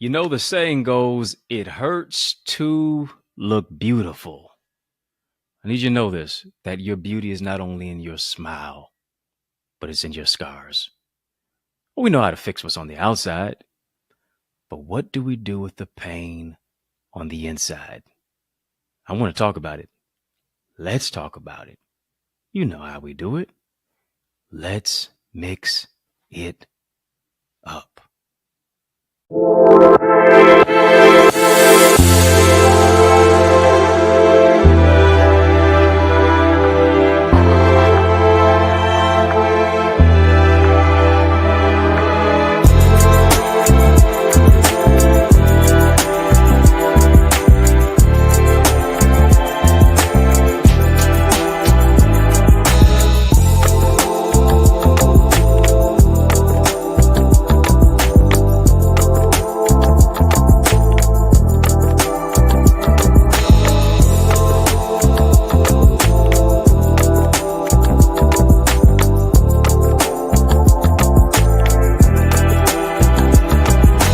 You know, the saying goes, it hurts to look beautiful. I need you to know this, that your beauty is not only in your smile, but it's in your scars. Well, we know how to fix what's on the outside, but what do we do with the pain on the inside? I want to talk about it. Let's talk about it. You know how we do it. Let's mix it up.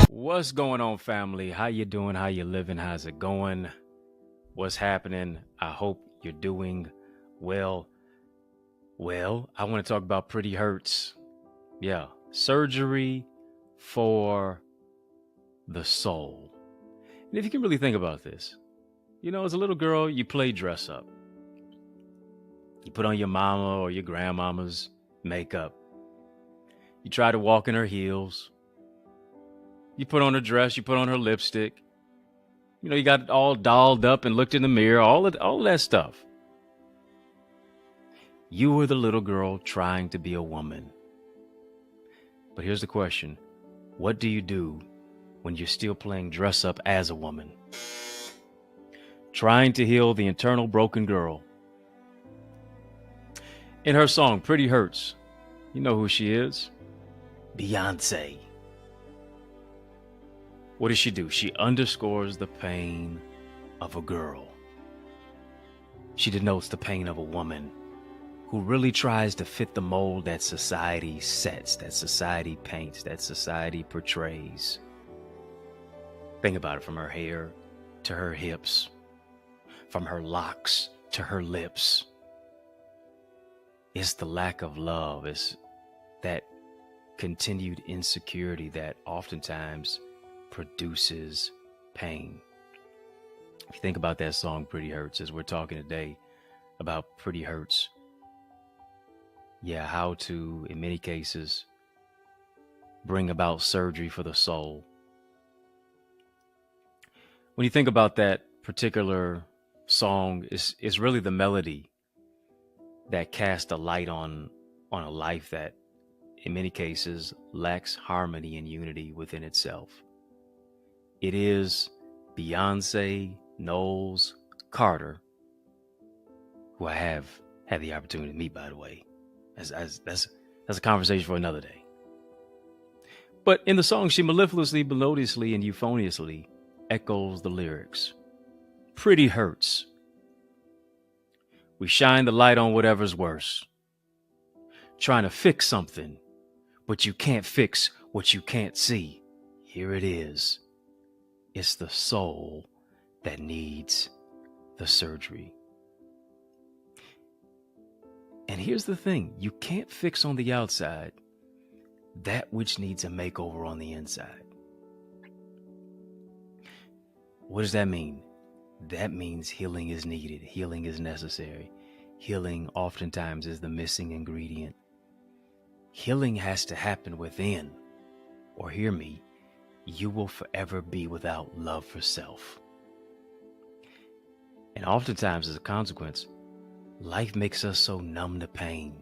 What's going on, family? How you doing? How you living? How's it going? What's happening? I hope you're doing well. Well, I want to talk about pretty hurts. Yeah, surgery for the soul. And if you can really think about this, you know, as a little girl, you play dress up. You put on your mama or your grandmama's makeup. You try to walk in her heels. You put on her dress, you put on her lipstick. You know, you got all dolled up and looked in the mirror, all of that stuff. You were the little girl trying to be a woman. But here's the question. What do you do when you're still playing dress up as a woman? Trying to heal the internal broken girl. In her song, Pretty Hurts, you know who she is? Beyonce. What does she do? She underscores the pain of a girl. She denotes the pain of a woman who really tries to fit the mold that society sets, that society paints, that society portrays. Think about it, from her hair to her hips, from her locks to her lips. It's the lack of love. It's that continued insecurity that oftentimes produces pain. If you think about that song, Pretty Hurts, as we're talking today about pretty hurts. Yeah, how to, in many cases, bring about surgery for the soul. When you think about that particular song, it's really the melody that casts a light on a life that, in many cases, lacks harmony and unity within itself. It is Beyonce Knowles Carter, who I have had the opportunity to meet, by the way. That's a conversation for another day. But in the song, she mellifluously, melodiously, and euphoniously echoes the lyrics. Pretty hurts. We shine the light on whatever's worse. Trying to fix something, but you can't fix what you can't see. Here it is. It's the soul that needs the surgery. And here's the thing. You can't fix on the outside that which needs a makeover on the inside. What does that mean? That means healing is needed. Healing is necessary. Healing oftentimes is the missing ingredient. Healing has to happen within, or hear me, you will forever be without love for self. And oftentimes, as a consequence, life makes us so numb to pain.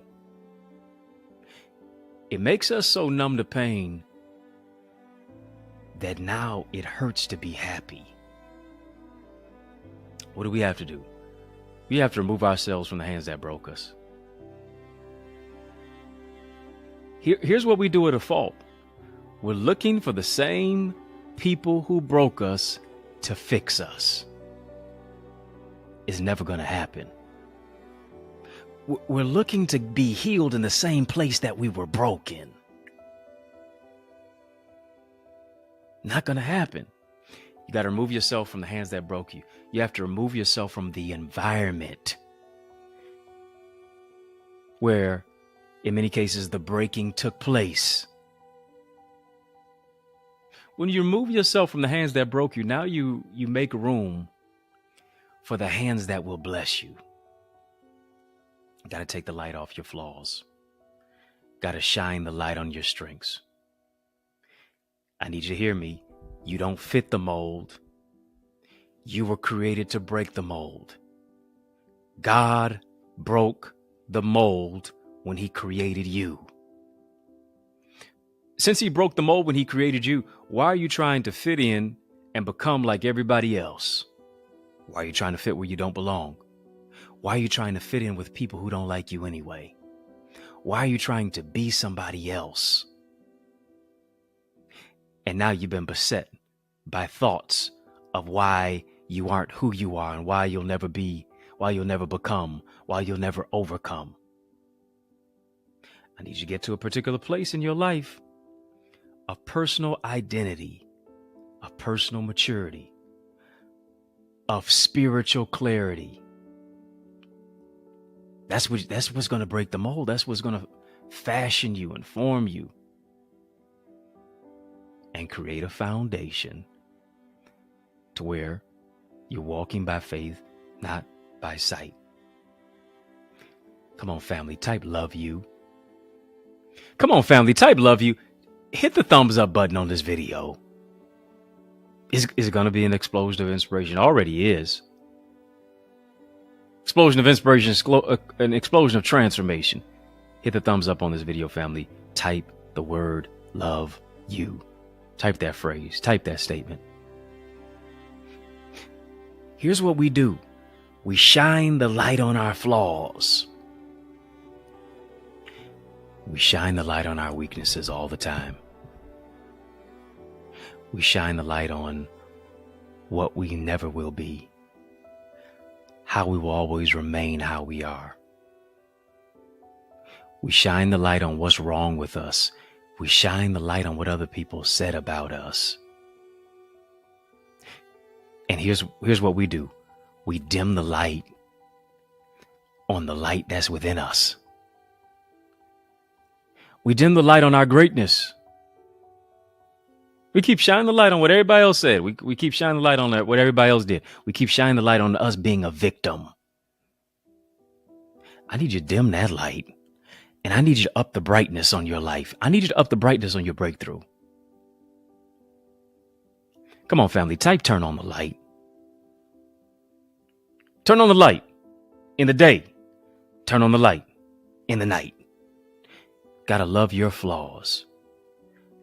It makes us so numb to pain that now it hurts to be happy. What do we have to do? We have to remove ourselves from the hands that broke us. Here's what we do at a fault. We're looking for the same people who broke us to fix us. It's never going to happen. We're looking to be healed in the same place that we were broken. Not going to happen. You got to remove yourself from the hands that broke you. You have to remove yourself from the environment where, in many cases, the breaking took place. When you remove yourself from the hands that broke you, now you make room for the hands that will bless you. You got to take the light off your flaws. Got to shine the light on your strengths. I need you to hear me. You don't fit the mold. You were created to break the mold. God broke the mold when he created you. Since he broke the mold when he created you, why are you trying to fit in and become like everybody else? Why are you trying to fit where you don't belong? Why are you trying to fit in with people who don't like you anyway? Why are you trying to be somebody else? And now you've been beset by thoughts of why you aren't who you are and why you'll never be, why you'll never become, why you'll never overcome. I need you to get to a particular place in your life of personal identity, of personal maturity, of spiritual clarity. That's what's going to break the mold. That's what's going to fashion you and form you and create a foundation to where you're walking by faith, not by sight. Come on, family, type love you. Come on, family, type love you. Hit the thumbs up button on this video. Is it going to be an explosion of inspiration? It already is. Explosion of inspiration, an explosion of transformation. Hit the thumbs up on this video, family. Type the word love you. Type that phrase. Type that statement. Here's what we do. We shine the light on our flaws. We shine the light on our weaknesses all the time. We shine the light on what we never will be. How we will always remain how we are. We shine the light on what's wrong with us. We shine the light on what other people said about us. And here's what we do. We dim the light on the light that's within us. We dim the light on our greatness. We keep shining the light on what everybody else said. We keep shining the light on what everybody else did. We keep shining the light on us being a victim. I need you to dim that light. And I need you to up the brightness on your life. I need you to up the brightness on your breakthrough. Come on, family, type turn on the light. Turn on the light in the day. Turn on the light in the night. Gotta love your flaws.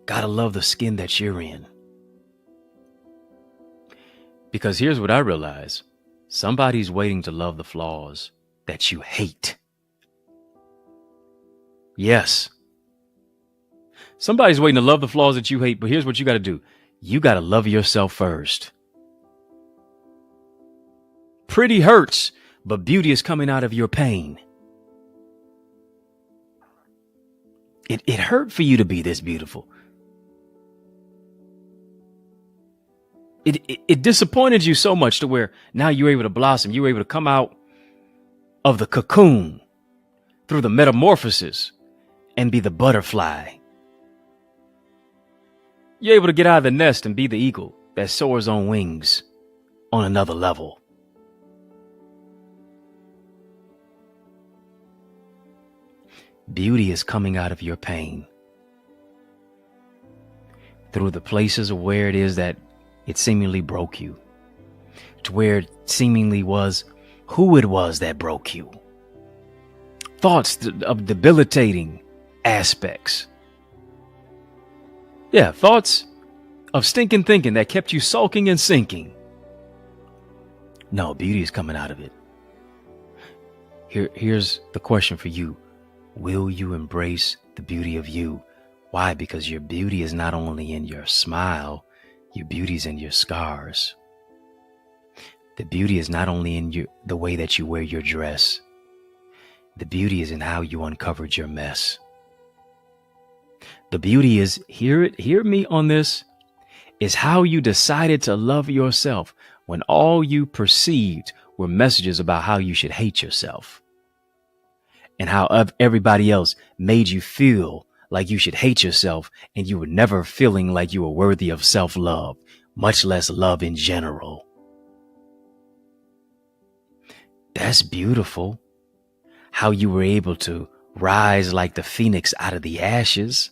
Gotta love the skin that you're in. Because here's what I realize. Somebody's waiting to love the flaws that you hate. Yes. Somebody's waiting to love the flaws that you hate, but here's what you got to do. You got to love yourself first. Pretty hurts, but beauty is coming out of your pain. It hurt for you to be this beautiful. It disappointed you so much to where now you're able to blossom. You're able to come out of the cocoon through the metamorphosis and be the butterfly. You're able to get out of the nest and be the eagle that soars on wings on another level. Beauty is coming out of your pain through the places of where it is that it seemingly broke you, to where it seemingly was who it was that broke you. Thoughts of debilitating aspects. Yeah, thoughts of stinking thinking that kept you sulking and sinking. No, beauty is coming out of it. Here's the question for you. Will you embrace the beauty of you? Why? Because your beauty is not only in your smile, your beauty is in your scars. The beauty is not only in the way that you wear your dress. The beauty is in how you uncovered your mess. The beauty is, hear me on this, is how you decided to love yourself when all you perceived were messages about how you should hate yourself and how everybody else made you feel like you should hate yourself, and you were never feeling like you were worthy of self-love, much less love in general. That's beautiful. How you were able to rise like the phoenix out of the ashes,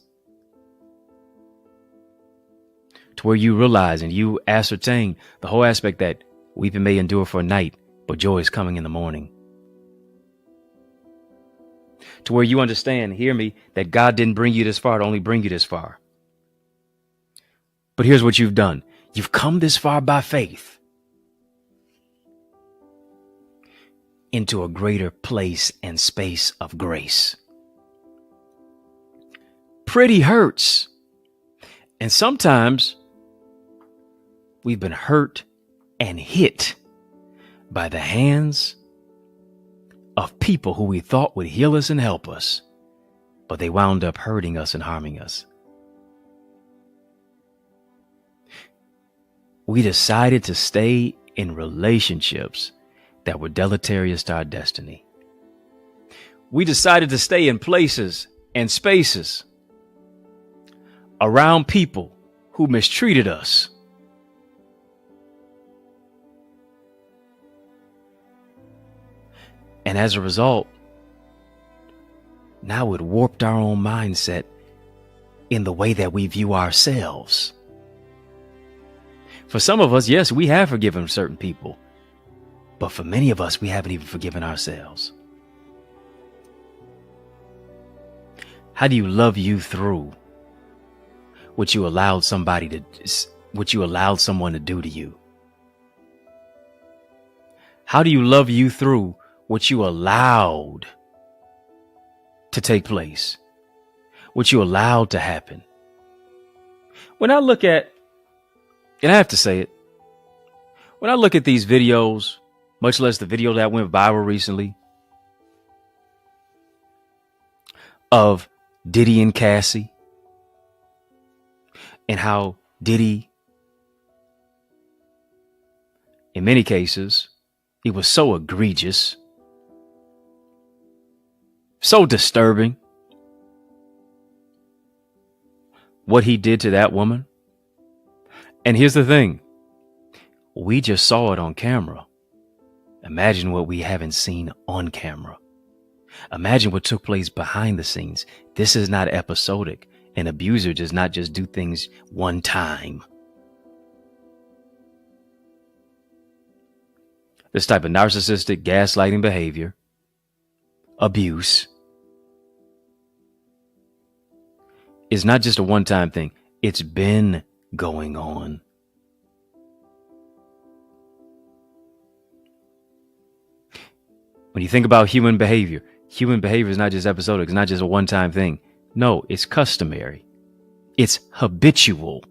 to where you realize and you ascertain the whole aspect that weeping may endure for a night, but joy is coming in the morning. To where you understand, hear me, that God didn't bring you this far to only bring you this far. But here's what you've done. You've come this far by faith into a greater place and space of grace. Pretty hurts. And sometimes we've been hurt and hit by the hands of people who we thought would heal us and help us, but they wound up hurting us and harming us. We decided to stay in relationships that were deleterious to our destiny. We decided to stay in places and spaces around people who mistreated us. And as a result, now it warped our own mindset in the way that we view ourselves. For some of us, yes, we have forgiven certain people, but for many of us, we haven't even forgiven ourselves. How do you love you through what you allowed someone to do to you? How do you love you through what you allowed to take place, what you allowed to happen? When I look at, and I have to say it, when I look at these videos, much less the video that went viral recently of Diddy and Cassie, and how Diddy, in many cases, it was so egregious, so disturbing, what he did to that woman. And here's the thing. We just saw it on camera. Imagine what we haven't seen on camera. Imagine what took place behind the scenes. This is not episodic. An abuser does not just do things one time. This type of narcissistic gaslighting behavior, abuse, is not just a one-time thing. It's been going on. When you think about human behavior is not just episodic. It's not just a one-time thing. No, it's customary. It's habitual.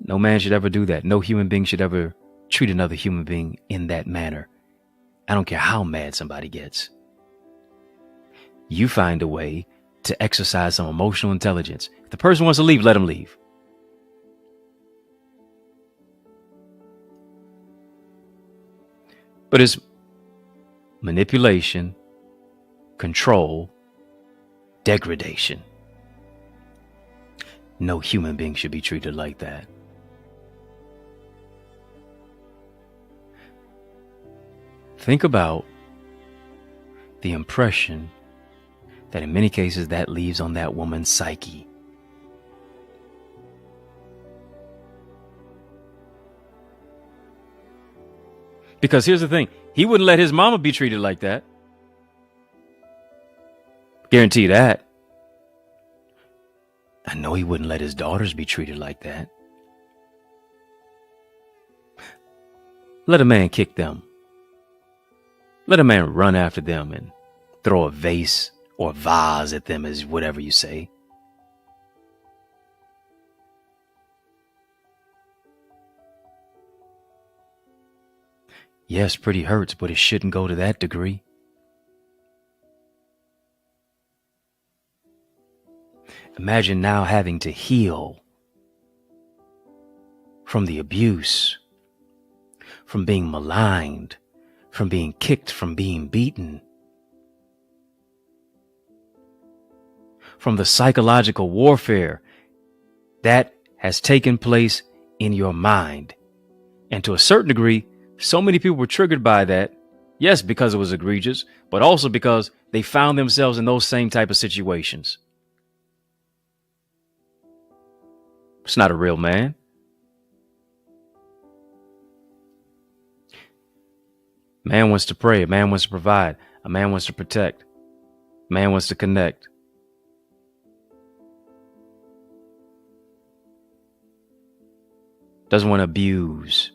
No man should ever do that. No human being should ever treat another human being in that manner. I don't care how mad somebody gets. You find a way to exercise some emotional intelligence. If the person wants to leave, let them leave. But it's manipulation, control, degradation. No human being should be treated like that. Think about the impression that in many cases that leaves on that woman's psyche. Because here's the thing, he wouldn't let his mama be treated like that. Guarantee that. I know he wouldn't let his daughters be treated like that. Let a man kick them. Let a man run after them and throw a vase or vase at them, as whatever you say. Yes, pretty hurts, but it shouldn't go to that degree. Imagine now having to heal from the abuse, from being maligned, from being kicked, from being beaten, from the psychological warfare that has taken place in your mind. And to a certain degree, so many people were triggered by that. Yes, because it was egregious, but also because they found themselves in those same type of situations. It's not a real man. Man wants to pray. A man wants to provide. A man wants to protect. A man wants to connect. Doesn't want to abuse.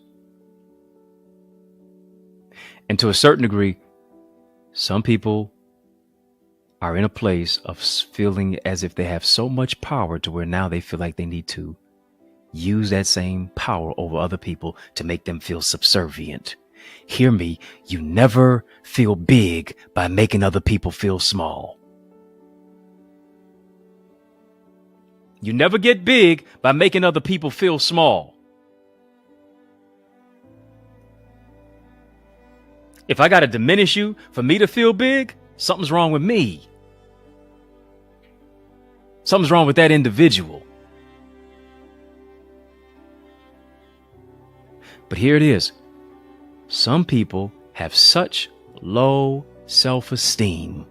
And to a certain degree, some people are in a place of feeling as if they have so much power to where now they feel like they need to use that same power over other people to make them feel subservient. Hear me, you never feel big by making other people feel small. You never get big by making other people feel small. If I got to diminish you for me to feel big, something's wrong with me. Something's wrong with that individual. But here it is. Some people have such low self-esteem.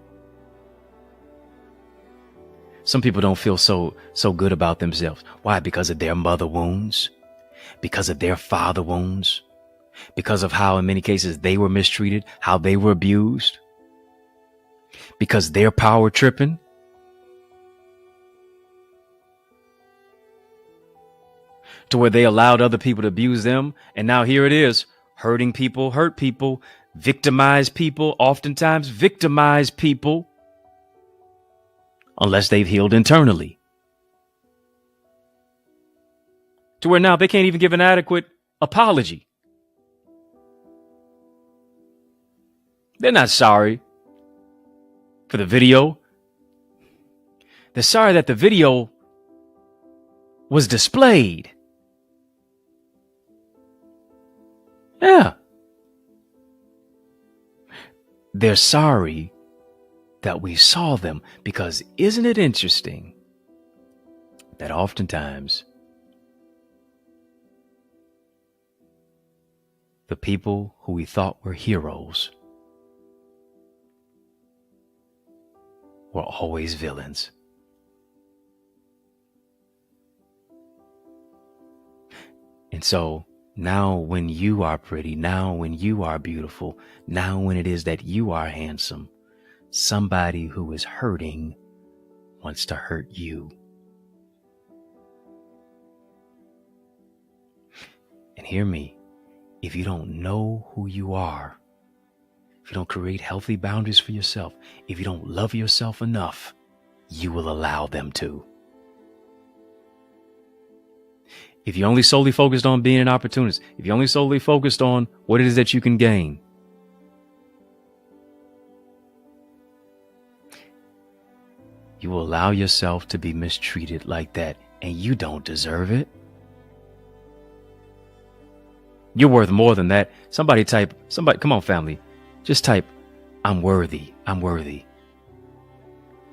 Some people don't feel so good about themselves. Why? Because of their mother wounds, because of their father wounds, because of how in many cases they were mistreated, how they were abused, because they're power tripping. To where they allowed other people to abuse them. And now here it is, hurting people, hurt people, victimize people, oftentimes victimize people, unless they've healed internally. To where now they can't even give an adequate apology. They're not sorry for the video. They're sorry that the video was displayed. Yeah. They're sorry that we saw them, because isn't it interesting that oftentimes the people who we thought were heroes were always villains. And so now when you are pretty, now when you are beautiful, now when it is that you are handsome, somebody who is hurting wants to hurt you. And hear me, if you don't know who you are, if you don't create healthy boundaries for yourself, if you don't love yourself enough, you will allow them to. If you're only solely focused on being an opportunist, if you're only solely focused on what it is that you can gain, you will allow yourself to be mistreated like that, and you don't deserve it. You're worth more than that. Somebody, come on, family. Just type, I'm worthy, I'm worthy.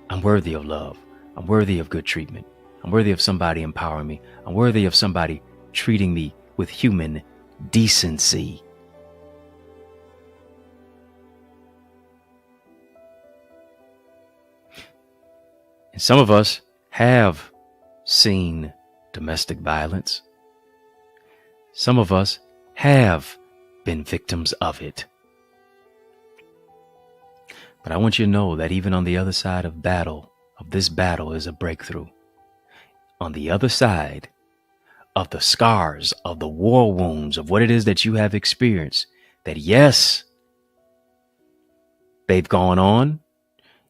I'm worthy of love. I'm worthy of good treatment. I'm worthy of somebody empowering me. I'm worthy of somebody treating me with human decency. And some of us have seen domestic violence. Some of us have been victims of it. But I want you to know that even on the other side of this battle is a breakthrough. On the other side of the scars, of the war wounds, of what it is that you have experienced, that yes, they've gone on.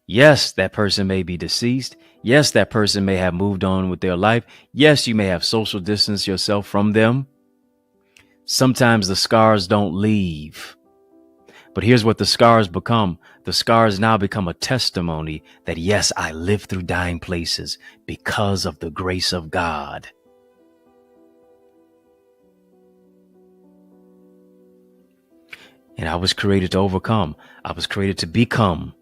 Yes, that person may be deceased. Yes, that person may have moved on with their life. Yes, you may have social distanced yourself from them. Sometimes the scars don't leave. But here's what the scars become. The scars now become a testimony that, yes, I lived through dying places because of the grace of God. And I was created to overcome. I was created to become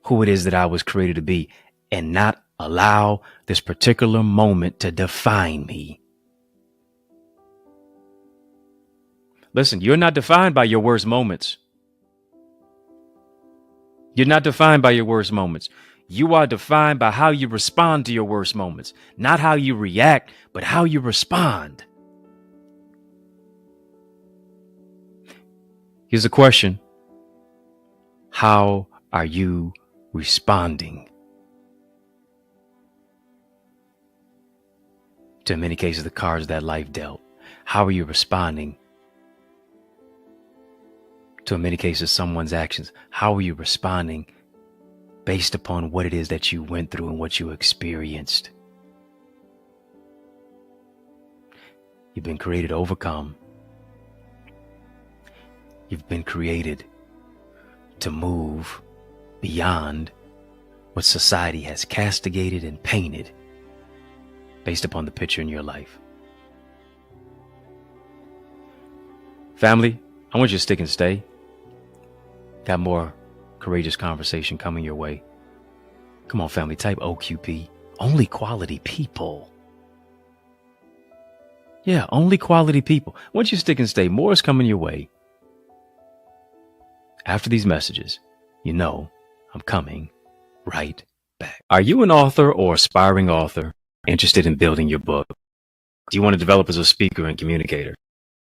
who it is that I was created to be, and not allow this particular moment to define me. Listen, you're not defined by your worst moments. You're not defined by your worst moments. You are defined by how you respond to your worst moments. Not how you react, but how you respond. Here's a question. How are you responding to, in many cases, the cards that life dealt? How are you responding to, in many cases, someone's actions? How are you responding based upon what it is that you went through and what you experienced? You've been created to overcome. You've been created to move beyond what society has castigated and painted based upon the picture in your life. Family, I want you to stick and stay. Got more courageous conversation coming your way. Come on, family, type OQP. Only quality people. Yeah, only quality people. I want you to stick and stay. More is coming your way. After these messages, you know I'm coming right back. Are you an author or aspiring author interested in building your book? Do you want to develop as a speaker and communicator?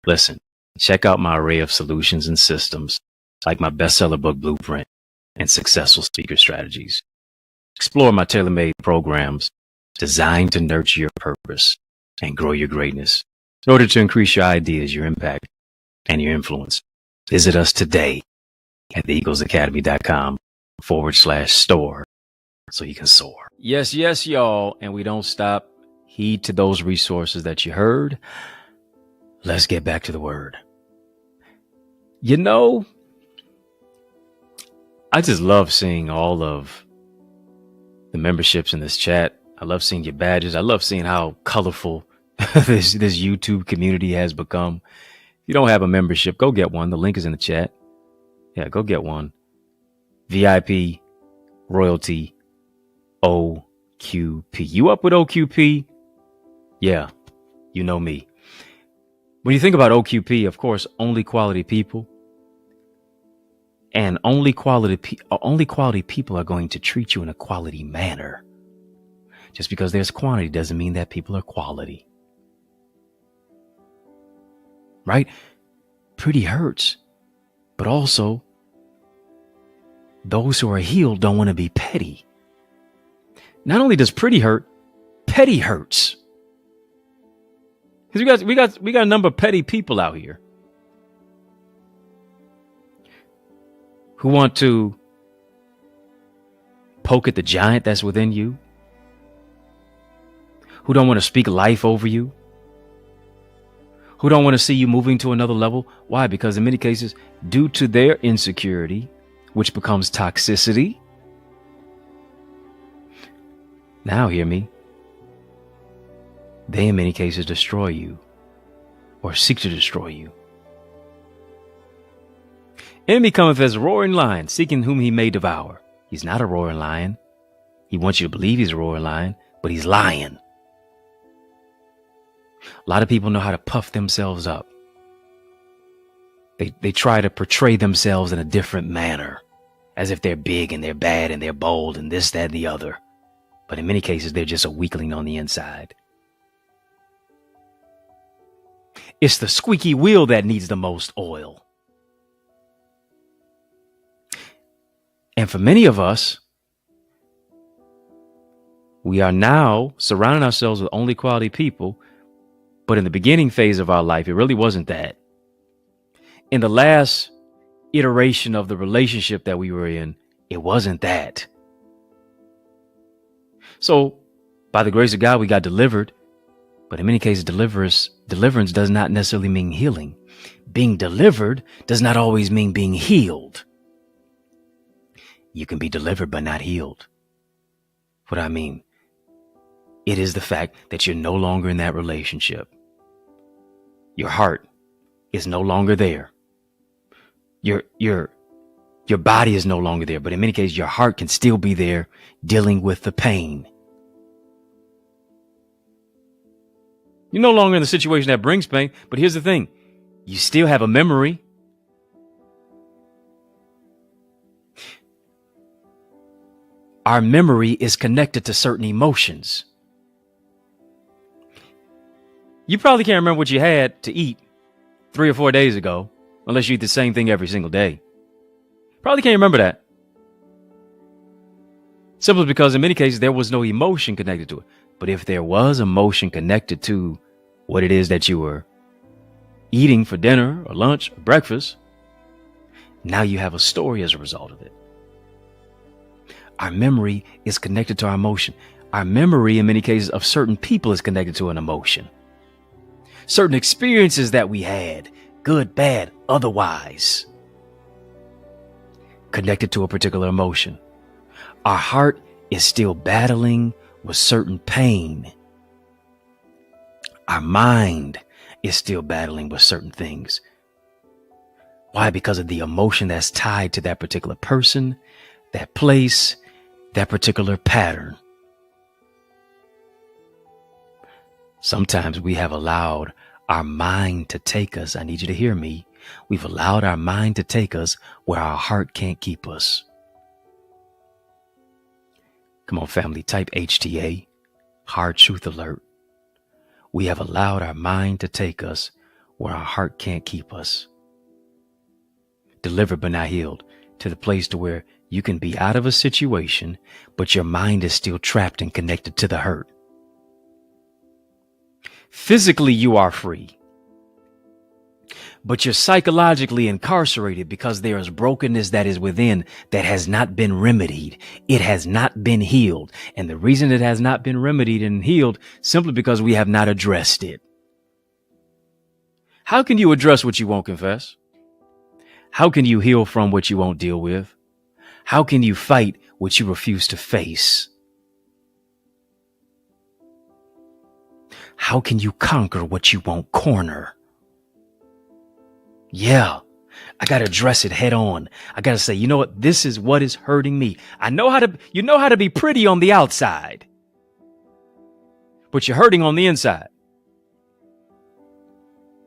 Listen, check out my array of solutions and systems like my bestseller book blueprint and successful speaker strategies. Explore my tailor-made programs designed to nurture your purpose and grow your greatness in order to increase your ideas, your impact, and your influence. Visit us today at theeaglesacademy.com/store so you can soar. Yes, y'all. And we don't stop. Heed to those resources that you heard. Let's get back to the word. You know, I just love seeing all of the memberships in this chat. I love seeing your badges. I love seeing how colorful this YouTube community has become. If you don't have a membership, go get one. The link is in the chat. Yeah, go get one. VIP, royalty, OQP. You up with OQP? Yeah, you know me. When you think about OQP, of course, only quality people. And only quality people are going to treat you in a quality manner. Just because there's quantity doesn't mean that people are quality. Right? Pretty hurts. But also, those who are healed don't want to be petty. Not only does pretty hurt, petty hurts. Because we got a number of petty people out here who want to poke at the giant that's within you, who don't want to speak life over you, who don't want to see you moving to another level. Why? Because in many cases, due to their insecurity, which becomes toxicity. Now hear me. They in many cases destroy you or seek to destroy you. Enemy cometh as a roaring lion, seeking whom he may devour. He's not a roaring lion. He wants you to believe he's a roaring lion, but he's lying. A lot of people know how to puff themselves up. They try to portray themselves in a different manner, as if they're big and they're bad and they're bold and this, that, and the other. But in many cases, they're just a weakling on the inside. It's the squeaky wheel that needs the most oil. And for many of us, we are now surrounding ourselves with only quality people. But in the beginning phase of our life, it really wasn't that. In the last iteration of the relationship that we were in, it wasn't that. So by the grace of God, we got delivered But in many cases, deliverance does not necessarily mean healing. Being delivered does not always mean being healed. You can be delivered but not healed. What I mean, it is the fact that you're no longer in that relationship. Your heart is no longer there. Your body is no longer there, but in many cases, your heart can still be there dealing with the pain. You're no longer in the situation that brings pain, but here's the thing. You still have a memory. Our memory is connected to certain emotions. You probably can't remember what you had to eat 3 or 4 days ago, unless you eat the same thing every single day. Probably can't remember that. Simply because in many cases, there was no emotion connected to it. But if there was emotion connected to what it is that you were eating for dinner or lunch or breakfast, now you have a story as a result of it. Our memory is connected to our emotion. Our memory, in many cases, of certain people is connected to an emotion. Certain experiences that we had, good, bad, otherwise, connected to a particular emotion. Our heart is still battling with certain pain. Our mind is still battling with certain things. Why? Because of the emotion that's tied to that particular person, that place, that particular pattern. Sometimes we have allowed our mind to take us. I need you to hear me. We've allowed our mind to take us where our heart can't keep us. Come on, family, type HTA, Hard Truth Alert. We have allowed our mind to take us where our heart can't keep us. Delivered but not healed, to the place to where you can be out of a situation, but your mind is still trapped and connected to the hurt. Physically, you are free, but you're psychologically incarcerated because there is brokenness that is within that has not been remedied. It has not been healed. And the reason it has not been remedied and healed simply because we have not addressed it. How can you address what you won't confess? How can you heal from what you won't deal with? How can you fight what you refuse to face? How can you conquer what you won't corner? Yeah, I got to address it head on. I got to say, you know what? This is what is hurting me. You know how to be pretty on the outside, but you're hurting on the inside.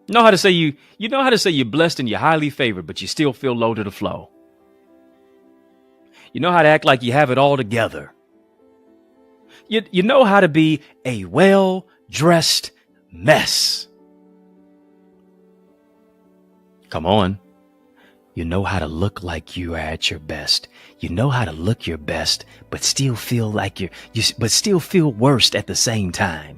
You know how to say you're blessed and you're highly favored, but you still feel low to the flow. You know how to act like you have it all together. You know how to be a well-dressed mess. Come on. You know how to look like you are at your best. You know how to look your best, but still feel like but still feel worst at the same time.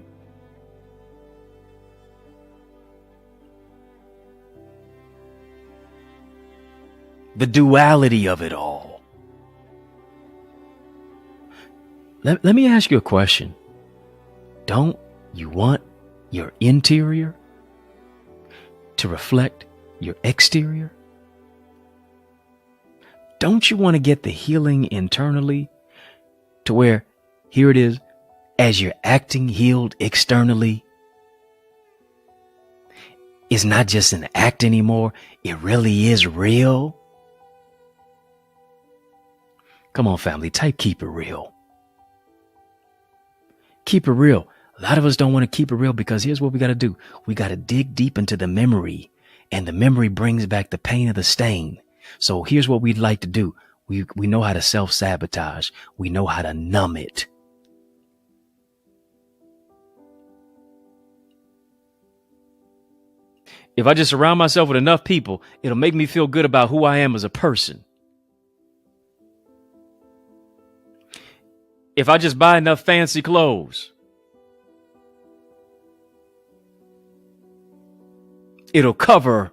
The duality of it all. Let me ask you a question. Don't you want your interior to reflect your exterior? Don't you want to get the healing internally to where, here it is, as you're acting healed externally, it's not just an act anymore. It really is real. Come on, family, type keep it real. Keep it real. A lot of us don't want to keep it real because here's what we got to do. We got to dig deep into the memory, and the memory brings back the pain of the stain. So here's what we'd like to do. We know how to self-sabotage. We know how to numb it. If I just surround myself with enough people, it'll make me feel good about who I am as a person. If I just buy enough fancy clothes, it'll cover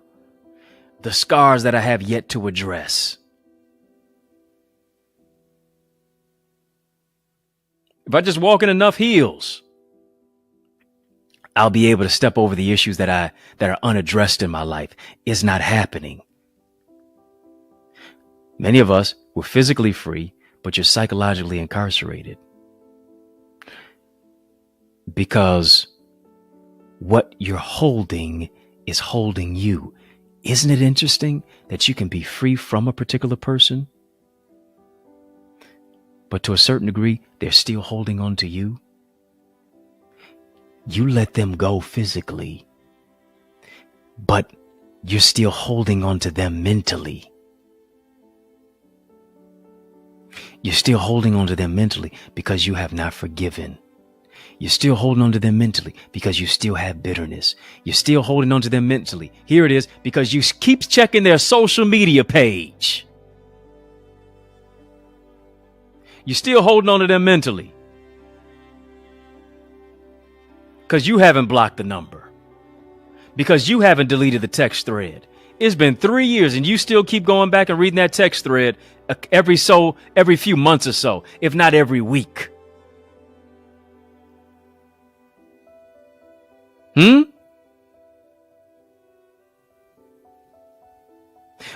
the scars that I have yet to address. If I just walk in enough heels, I'll be able to step over the issues that are unaddressed in my life. It's not happening. Many of us were physically free, but you're psychologically incarcerated because what you're holding is holding you. Isn't it interesting that you can be free from a particular person, but to a certain degree, they're still holding on to you? You let them go physically, but you're still holding on to them mentally. You're still holding on to them mentally because you have not forgiven. You're still holding on to them mentally because you still have bitterness. You're still holding on to them mentally. Here it is, because you keep checking their social media page. You're still holding on to them mentally because you haven't blocked the number, because you haven't deleted the text thread. It's been 3 years and you still keep going back and reading that text thread every few months or so, if not every week.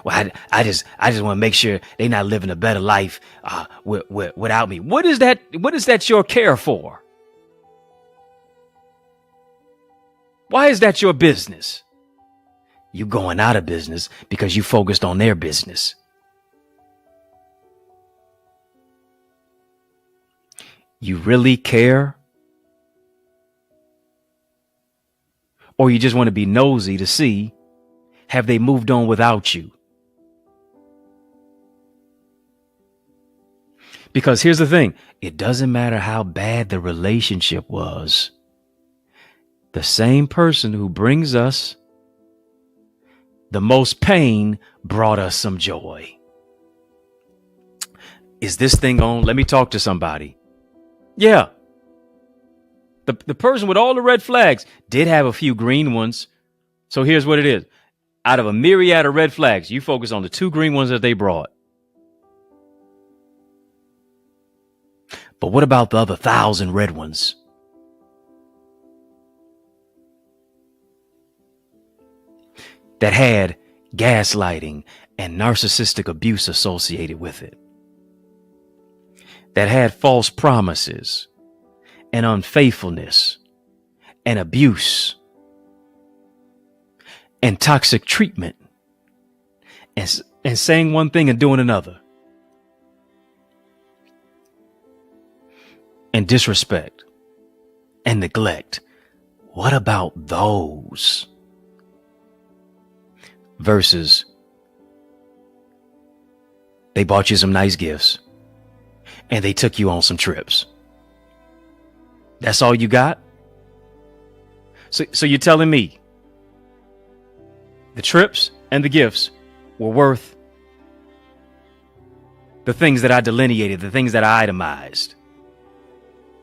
Well, I just want to make sure they're not living a better life without me. What is that? What is that your care for? Why is that your business? You going out of business because you focused on their business. You really care? Or you just want to be nosy to see, have they moved on without you? Because here's the thing, it doesn't matter how bad the relationship was. The same person who brings us the most pain brought us some joy. Is this thing on? Let me talk to somebody. Yeah. The person with all the red flags did have a few green ones. So here's what it is. Out of a myriad of red flags, you focus on the 2 green ones that they brought. But what about the other 1,000 red ones? That had gaslighting and narcissistic abuse associated with it. That had false promises and unfaithfulness and abuse and toxic treatment and saying one thing and doing another. And disrespect and neglect. What about those? Versus they bought you some nice gifts and they took you on some trips. That's all you got? So you're telling me the trips and the gifts were worth the things that I delineated, the things that I itemized.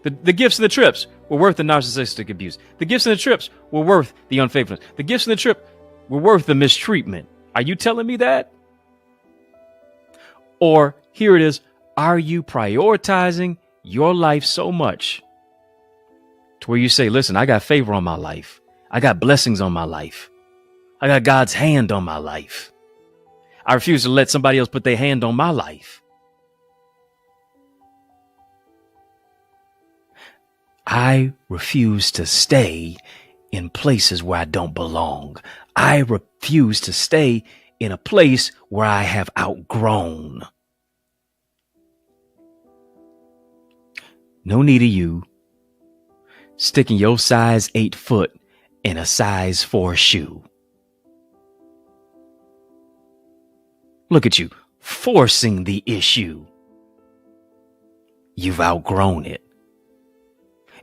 The gifts and the trips were worth the narcissistic abuse. The gifts and the trips were worth the unfaithfulness. The gifts and the trip were worth the mistreatment. Are you telling me that? Or here it is. Are you prioritizing your life so much to where you say, listen, I got favor on my life. I got blessings on my life. I got God's hand on my life. I refuse to let somebody else put their hand on my life. I refuse to stay in places where I don't belong. I refuse to stay in a place where I have outgrown. No need of you sticking your size 8 foot in a size 4 shoe. Look at you, forcing the issue. You've outgrown it.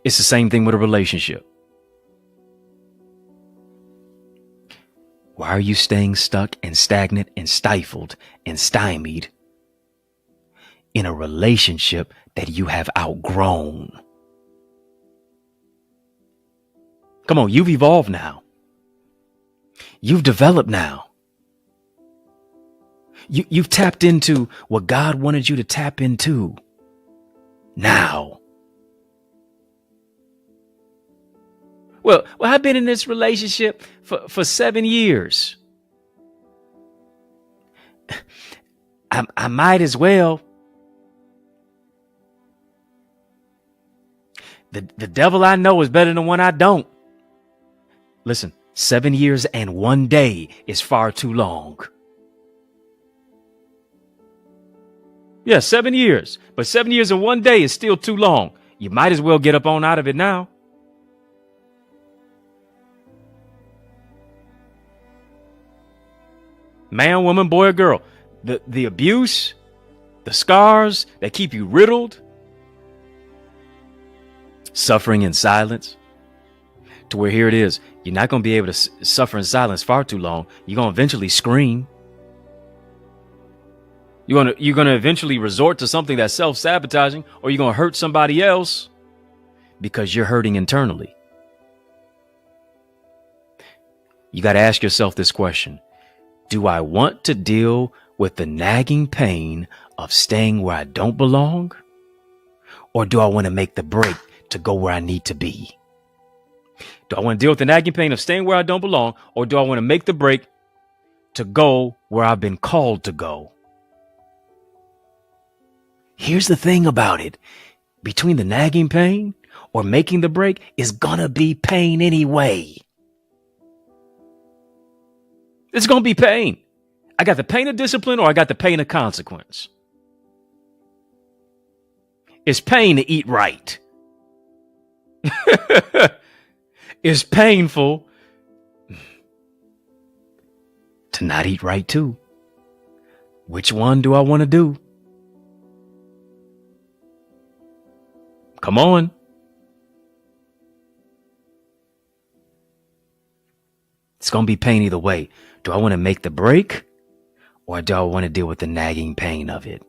It's the same thing with a relationship. Why are you staying stuck and stagnant and stifled and stymied in a relationship that you have outgrown? Come on, you've evolved now. You've developed now. You've tapped into what God wanted you to tap into now. Well, I've been in this relationship for 7 years. I might as well. The devil I know is better than one I don't. Listen, 7 years and 1 day is far too long. Yeah, 7 years. But 7 years and 1 day is still too long. You might as well get up on out of it now. Man, woman, boy, or girl. The abuse, the scars that keep you riddled, suffering in silence, to where here it is. You're not going to be able to suffer in silence far too long. You're going to eventually scream. You're going to eventually resort to something that's self-sabotaging, or you're going to hurt somebody else because you're hurting internally. You got to ask yourself this question. Do I want to deal with the nagging pain of staying where I don't belong? Or do I want to make the break to go where I need to be? Do I want to deal with the nagging pain of staying where I don't belong? Or do I want to make the break to go where I've been called to go? Here's the thing about it. Between the nagging pain or making the break is gonna be pain anyway. It's gonna be pain. I got the pain of discipline or I got the pain of consequence. It's pain to eat right. It's painful to not eat right too. Which one do I want to do? Come on. It's going to be pain either way. Do I want to make the break or do I want to deal with the nagging pain of it?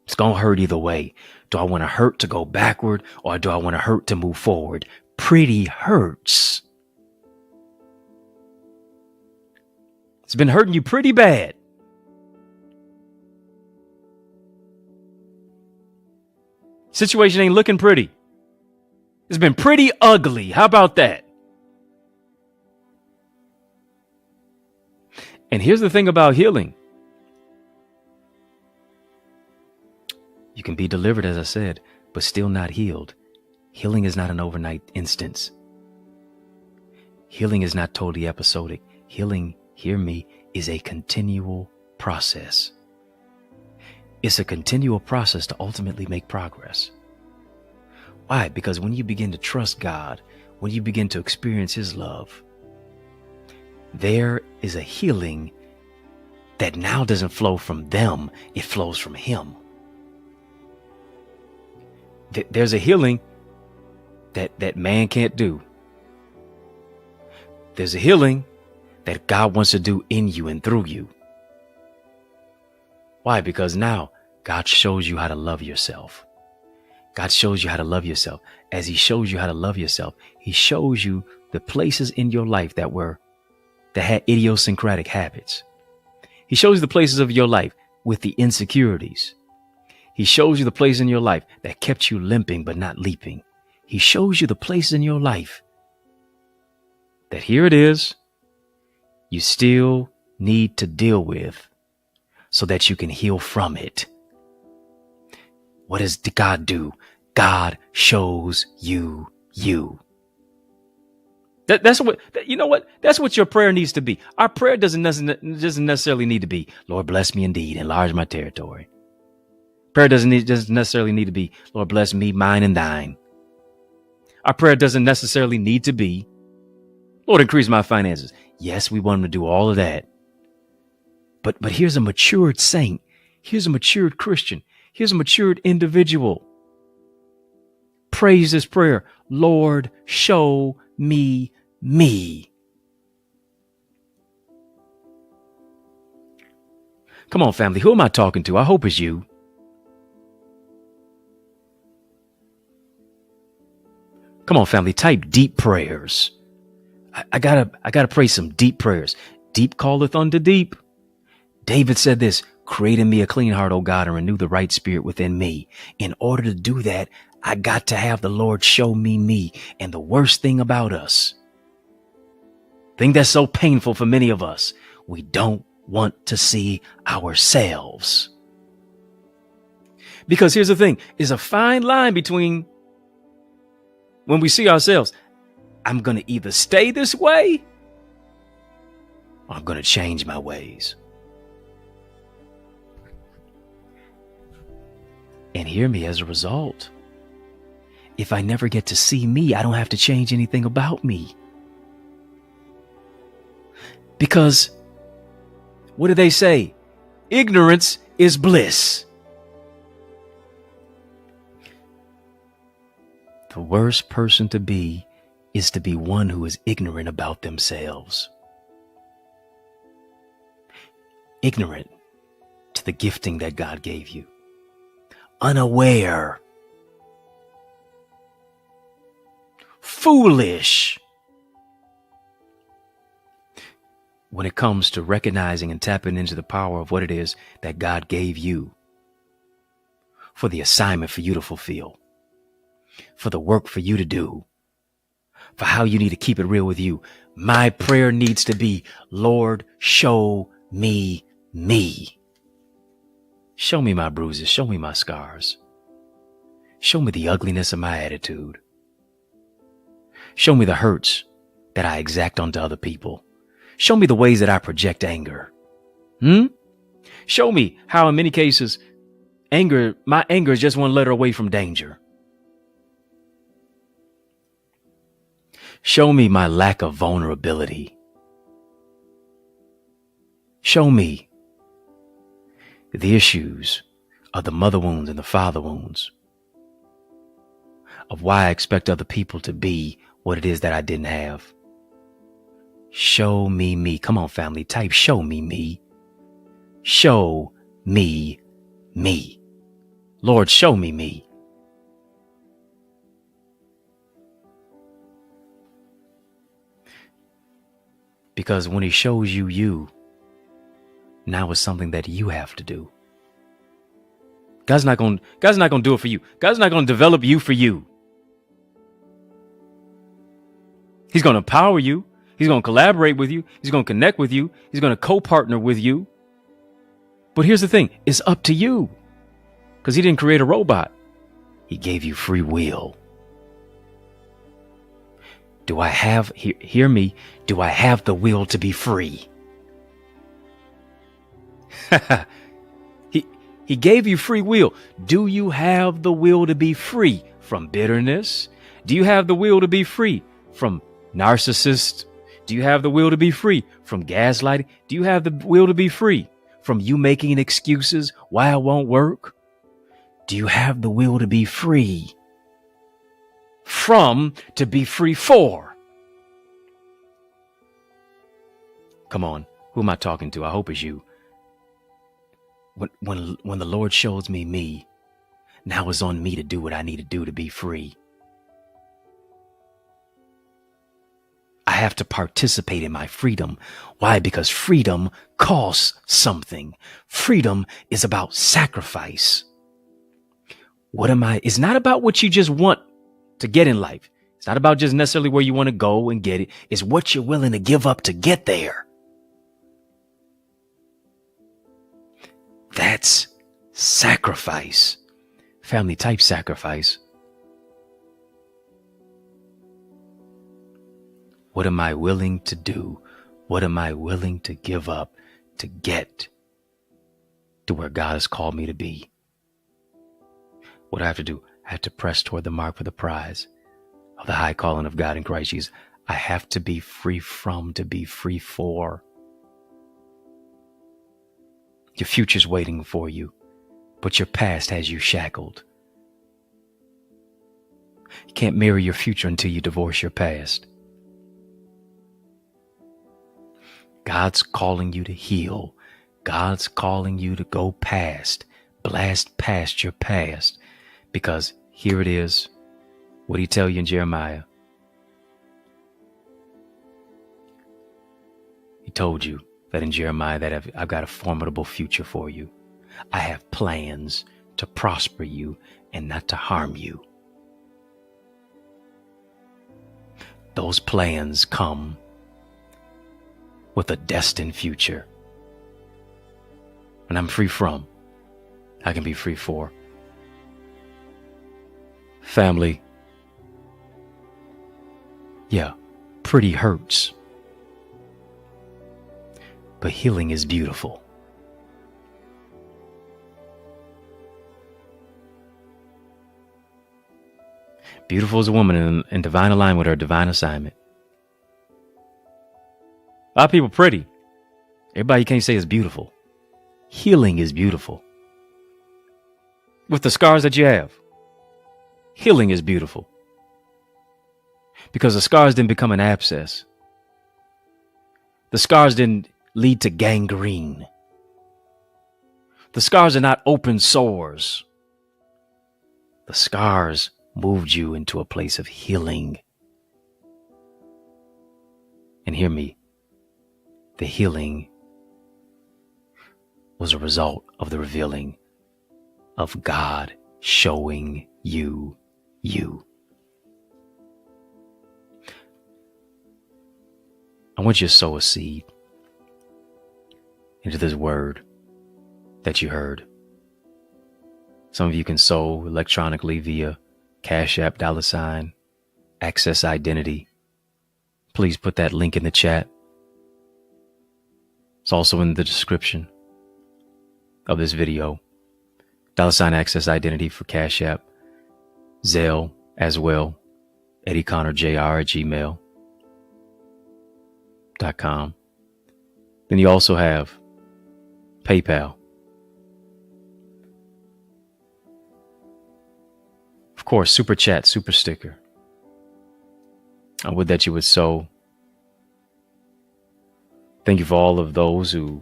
It's going to hurt either way. Do I want to hurt to go backward or do I want to hurt to move forward? Pretty hurts. It's been hurting you pretty bad. Situation ain't looking pretty. It's been pretty ugly. How about that? And here's the thing about healing. You can be delivered, as I said, but still not healed. Healing is not an overnight instance. Healing is not totally episodic. Healing, hear me, is a continual process. It's a continual process to ultimately make progress. Why? Because when you begin to trust God, when you begin to experience His love, there is a healing that now doesn't flow from them, it flows from Him. There's a healing that man can't do. There's a healing that God wants to do in you and through you. Why? Because now God shows you how to love yourself. God shows you how to love yourself. As He shows you how to love yourself, He shows you the places in your life that had idiosyncratic habits. He shows you the places of your life with the insecurities. He shows you the places in your life that kept you limping but not leaping. He shows you the places in your life that here it is, you still need to deal with so that you can heal from it. What does God do? God shows you you. That's what, you know what? That's what your prayer needs to be. Our prayer doesn't necessarily need to be, Lord, bless me indeed, enlarge my territory. Prayer doesn't necessarily need to be, Lord, bless me, mine, and thine. Our prayer doesn't necessarily need to be, Lord, increase my finances. Yes, we want Him to do all of that. But here's a matured saint. Here's a matured Christian. Here's a matured individual. Praise this prayer. Lord, show me me. Come on, family. Who am I talking to? I hope it's you. Come on, family. Type deep prayers. I gotta pray some deep prayers. Deep calleth unto deep. David said this, create in me a clean heart, O God, and renew the right spirit within me. In order to do that, I got to have the Lord show me me. And the worst thing about us, thing that's so painful for many of us, we don't want to see ourselves. Because here's the thing, is a fine line between when we see ourselves, I'm going to either stay this way or I'm going to change my ways. And hear me, as a result, if I never get to see me, I don't have to change anything about me. Because what do they say? Ignorance is bliss. The worst person to be is to be one who is ignorant about themselves. Ignorant to the gifting that God gave you. Unaware. Foolish. When it comes to recognizing and tapping into the power of what it is that God gave you for the assignment for you to fulfill, for the work for you to do, for how you need to keep it real with you. My prayer needs to be, Lord, show me me. Show me my bruises. Show me my scars. Show me the ugliness of my attitude. Show me the hurts that I exact onto other people. Show me the ways that I project anger. Show me how in many cases, my anger is just one letter away from danger. Show me my lack of vulnerability. Show me the issues of the mother wounds and the father wounds, of why I expect other people to be what it is that I didn't have. Show me me. Come on, family, type show me me. Show me me. Lord, show me me. Because when he shows you you, now it's something that you have to do. God's not going to do it for you. God's not going to develop you for you. He's going to empower you. He's going to collaborate with you. He's going to connect with you. He's going to co-partner with you. But here's the thing. It's up to you. Because he didn't create a robot. He gave you free will. Do I have, hear me, do I have the will to be free? He gave you free will. Do you have the will to be free from bitterness? Do you have the will to be free from narcissists? Do you have the will to be free from gaslighting? Do you have the will to be free from you making excuses why it won't work? Do you have the will to be free from to be free for? Come on, who am I talking to? I hope it's you. When the Lord shows me me, now it's on me to do what I need to do to be free. I have to participate in my freedom. Why? Because freedom costs something. Freedom is about sacrifice. It's not about what you just want to get in life. It's not about just necessarily where you want to go and get it. It's what you're willing to give up to get there. That's sacrifice. Family, type sacrifice. What am I willing to do? What am I willing to give up to get to where God has called me to be? What do I have to do? I have to press toward the mark for the prize of the high calling of God in Christ Jesus. I have to be free from to be free for. Your future's waiting for you, but your past has you shackled. You can't mirror your future until you divorce your past. God's calling you to heal. God's calling you to go past, blast past your past. Because here it is. What did he tell you in Jeremiah? He told you that in Jeremiah that I've got a formidable future for you. I have plans to prosper you and not to harm you. those plans come with a destined future. And I'm free from, I can be free for. Family, yeah, pretty hurts, but healing is beautiful. Beautiful is a woman in divine alignment with her divine assignment. A lot of people pretty. Everybody you can't say is beautiful. Healing is beautiful. With the scars that you have, healing is beautiful. Because the scars didn't become an abscess. The scars didn't lead to gangrene. The scars are not open sores. The scars moved you into a place of healing. And hear me, the healing was a result of the revealing of God showing you you. I want you to sow a seed into this word that you heard. Some of you can sow electronically via Cash App, $ Access Identity. Please put that link in the chat. It's also in the description of this video. $ Access Identity for Cash App. Zelle as well. EddieConnorJr at gmail.com. Then you also have PayPal. Of course, Super Chat, Super Sticker. I would that you would sow. Thank you for all of those who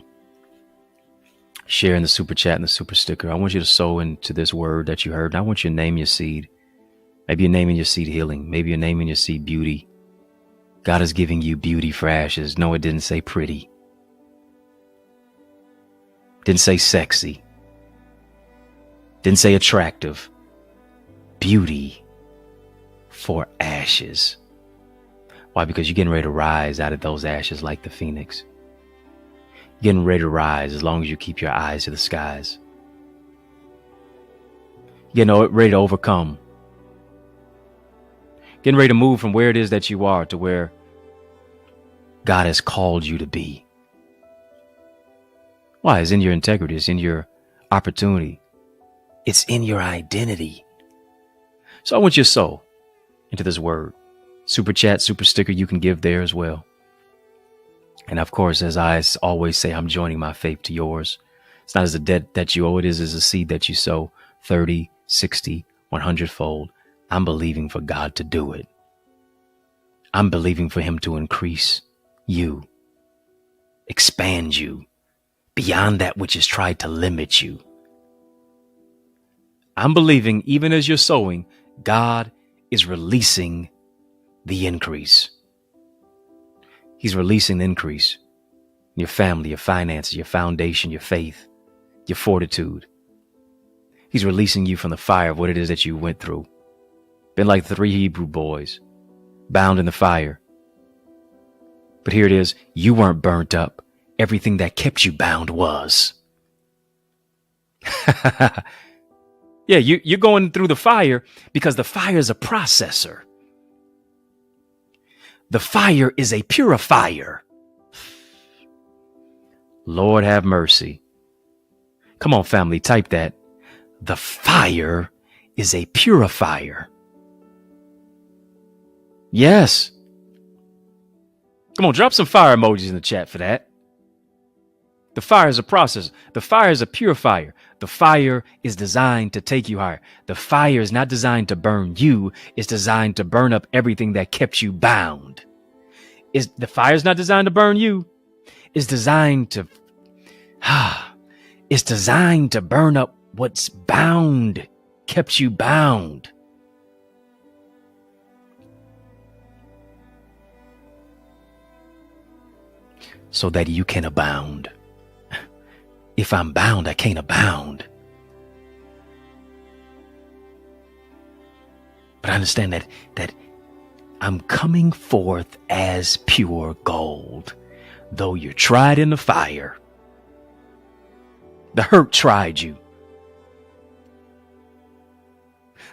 share in the Super Chat and the Super Sticker. I want you to sow into this word that you heard. And I want you to name your seed. Maybe you're naming your seed healing. Maybe you're naming your seed beauty. God is giving you beauty for ashes. No, it didn't say pretty. Didn't say sexy. Didn't say attractive. Beauty for ashes. Why? Because you're getting ready to rise out of those ashes like the phoenix. You're getting ready to rise as long as you keep your eyes to the skies. You're getting ready to overcome. Getting ready to move from where it is that you are to where God has called you to be. Why? It's in your integrity. It's in your opportunity. It's in your identity. So I want you to sow into this word. Super Chat, Super Sticker, you can give there as well. And of course, as I always say, I'm joining my faith to yours. It's not as a debt that you owe, it is as a seed that you sow 30, 60, 100-fold. I'm believing for God to do it. I'm believing for him to increase you, expand you beyond that which has tried to limit you. I'm believing even as you're sowing, God is releasing the increase. He's releasing the increase in your family, your finances, your foundation, your faith, your fortitude. He's releasing you from the fire of what it is that you went through. Been like the 3 Hebrew boys, bound in the fire. But here it is, you weren't burnt up. Everything that kept you bound was. Yeah, you're going through the fire because the fire is a processor. The fire is a purifier. Lord have mercy. Come on, family, type that. The fire is a purifier. Yes. Come on, drop some fire emojis in the chat for that. The fire is a processor. The fire is a purifier. The fire is designed to take you higher. The fire is not designed to burn you. It's designed to burn up everything that kept you bound. The fire is not designed to burn you. It's designed to, it's designed to burn up what's bound, kept you bound. So that you can abound. If I'm bound, I can't abound. But I understand that I'm coming forth as pure gold, though you're tried in the fire. The hurt tried you.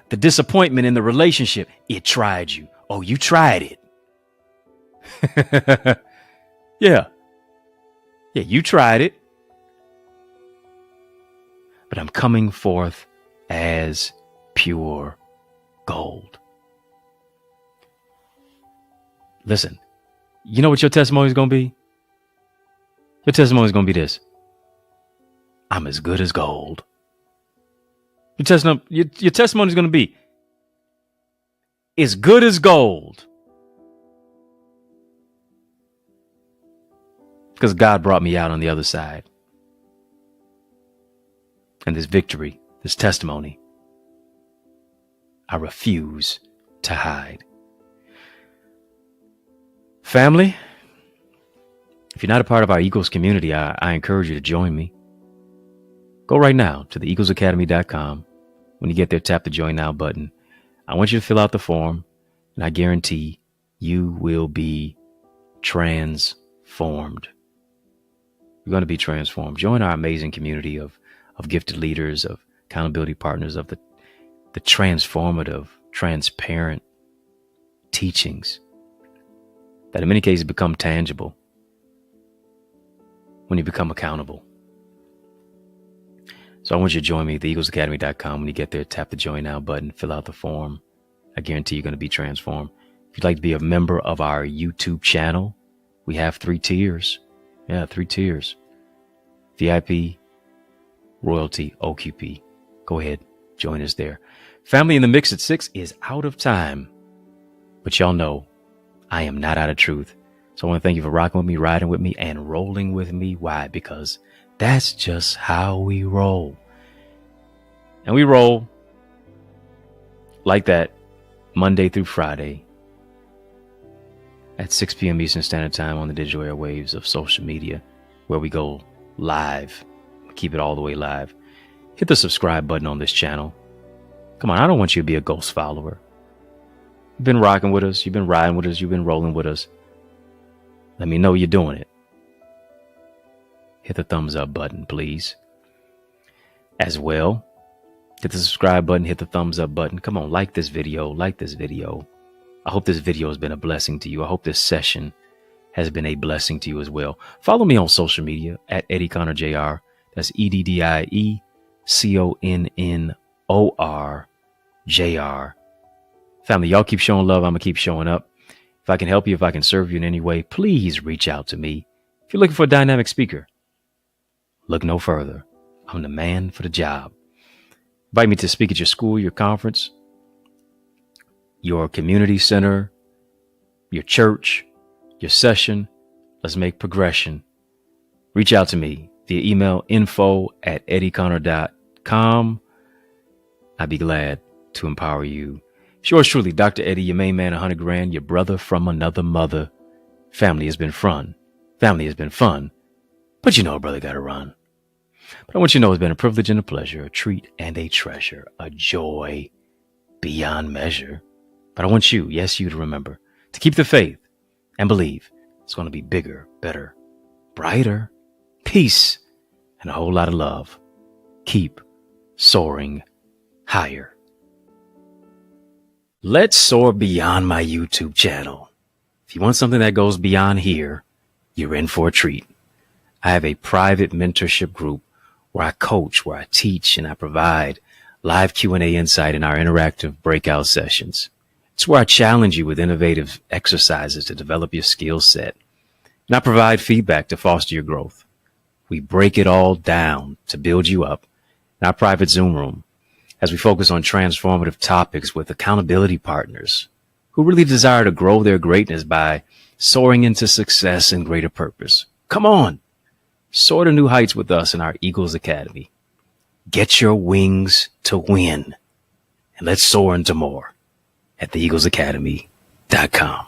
The disappointment in the relationship, it tried you. Oh, you tried it. Yeah. Yeah, you tried it. But I'm coming forth as pure gold. Listen, you know what your testimony is going to be? Your testimony is going to be this. I'm as good as gold. Your testimony is going to be as good as gold. Because God brought me out on the other side. And this victory, this testimony, I refuse to hide. Family, if you're not a part of our Eagles community, I encourage you to join me. Go right now to theeaglesacademy.com. When you get there, tap the Join Now button. I want you to fill out the form, and I guarantee you will be transformed. You're going to be transformed. Join our amazing community of gifted leaders, of accountability partners, of the transformative, transparent teachings that in many cases become tangible when you become accountable. So I want you to join me at theeaglesacademy.com. When you get there, tap the Join Now button, fill out the form. I guarantee you're going to be transformed. If you'd like to be a member of our YouTube channel, we have 3 tiers. Yeah, 3 tiers. VIP, Royalty, OQP. Go ahead, join us there. Family in the Mix at 6 is out of time. But y'all know I am not out of truth. So I want to thank you for rocking with me, riding with me, and rolling with me. Why? Because that's just how we roll. And we roll like that Monday through Friday at 6 p.m. Eastern Standard Time on the digital airwaves of social media, where we go live. Keep it all the way live. Hit the subscribe button on this channel. Come on, I don't want you to be a ghost follower. You've been rocking with us. You've been riding with us. You've been rolling with us. Let me know you're doing it. Hit the thumbs up button, please. As well, hit the subscribe button, hit the thumbs up button. Come on, like this video. Like this video. I hope this video has been a blessing to you. I hope this session has been a blessing to you as well. Follow me on social media at EddieConnorJr. That's EddieConnorJr. Family, y'all keep showing love. I'm going to keep showing up. If I can help you, if I can serve you in any way, please reach out to me. If you're looking for a dynamic speaker, look no further. I'm the man for the job. Invite me to speak at your school, your conference, your community center, your church, your session. Let's make progression. Reach out to me via email, info@EddieConnor.com. I'd be glad to empower you. It's yours truly, Dr. Eddie, your main man, 100 grand, your brother from another mother. Family has been fun. Family has been fun. But you know, a brother got to run. But I want you to know it's been a privilege and a pleasure, a treat and a treasure, a joy beyond measure. But I want you, yes, you to remember to keep the faith and believe it's going to be bigger, better, brighter, peace, and a whole lot of love. Keep soaring higher. Let's soar beyond my YouTube channel. If you want something that goes beyond here, you're in for a treat. I have a private mentorship group where I coach, where I teach, and I provide live Q&A insight in our interactive breakout sessions. It's where I challenge you with innovative exercises to develop your skill set. And I provide feedback to foster your growth. We break it all down to build you up in our private Zoom room as we focus on transformative topics with accountability partners who really desire to grow their greatness by soaring into success and greater purpose. Come on, soar to new heights with us in our Eagles Academy. Get your wings to win, and let's soar into more at theeaglesacademy.com.